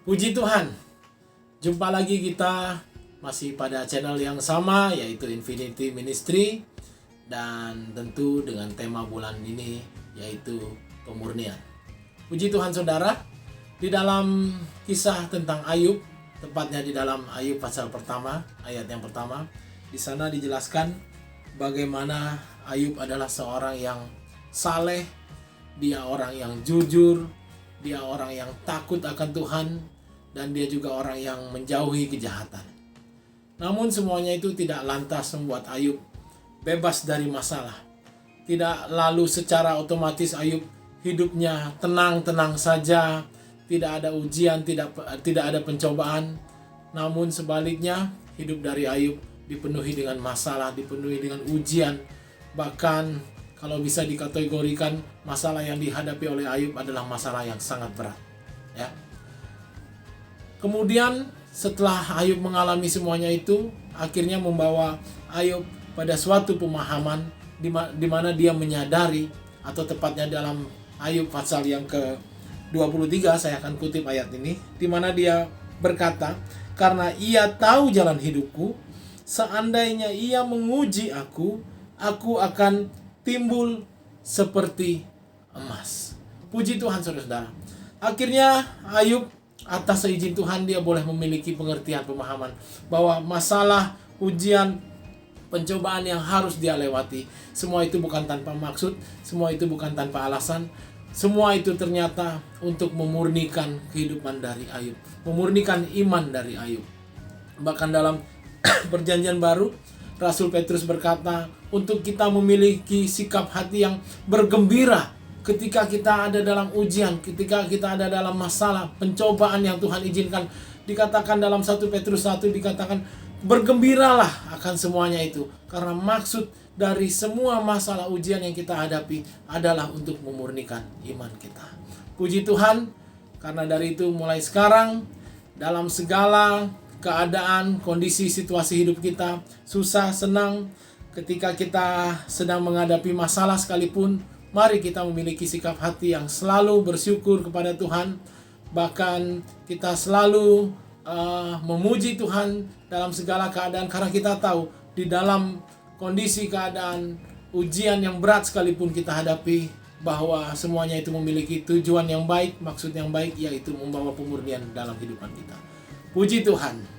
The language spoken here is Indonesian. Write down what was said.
Puji Tuhan, jumpa lagi kita masih pada channel yang sama, yaitu Infinity Ministry, dan tentu dengan tema bulan ini yaitu pemurnian. Puji Tuhan saudara, di dalam kisah tentang Ayub, tepatnya di dalam Ayub pasal pertama, ayat yang pertama, di sana dijelaskan bagaimana Ayub adalah seorang yang saleh, dia orang yang jujur, dia orang yang takut akan Tuhan, dan dia juga orang yang menjauhi kejahatan. Namun semuanya itu tidak lantas membuat Ayub bebas dari masalah. Tidak lalu secara otomatis Ayub hidupnya tenang-tenang saja, tidak ada ujian, tidak ada pencobaan. Namun sebaliknya, hidup dari Ayub dipenuhi dengan masalah, dipenuhi dengan ujian. Bahkan kalau bisa dikategorikan, masalah yang dihadapi oleh Ayub adalah masalah yang sangat berat. Ya. Kemudian setelah Ayub mengalami semuanya itu, akhirnya membawa Ayub pada suatu pemahaman di mana dia menyadari, atau tepatnya dalam Ayub pasal yang ke-23, saya akan kutip ayat ini, di mana dia berkata, "Karena ia tahu jalan hidupku, seandainya ia menguji aku akan timbul seperti emas." Puji Tuhan saudara-saudara. Akhirnya Ayub, atas seizin Tuhan, dia boleh memiliki pengertian, pemahaman bahwa masalah, ujian, pencobaan yang harus dia lewati, semua itu bukan tanpa maksud, semua itu bukan tanpa alasan, semua itu ternyata untuk memurnikan kehidupan dari Ayub, memurnikan iman dari Ayub. Bahkan dalam Perjanjian Baru, Rasul Petrus berkata untuk kita memiliki sikap hati yang bergembira ketika kita ada dalam ujian, ketika kita ada dalam masalah, pencobaan yang Tuhan izinkan. Dikatakan dalam 1 Petrus 1, dikatakan bergembiralah akan semuanya itu, karena maksud dari semua masalah ujian yang kita hadapi adalah untuk memurnikan iman kita. Puji Tuhan, karena dari itu mulai sekarang, dalam segala keadaan, kondisi, situasi hidup kita, susah, senang, ketika kita sedang menghadapi masalah sekalipun, mari kita memiliki sikap hati yang selalu bersyukur kepada Tuhan. Bahkan kita selalu memuji Tuhan dalam segala keadaan, karena kita tahu di dalam kondisi keadaan ujian yang berat sekalipun kita hadapi, bahwa semuanya itu memiliki tujuan yang baik, maksud yang baik, yaitu membawa pemurnian dalam kehidupan kita. Puji Tuhan.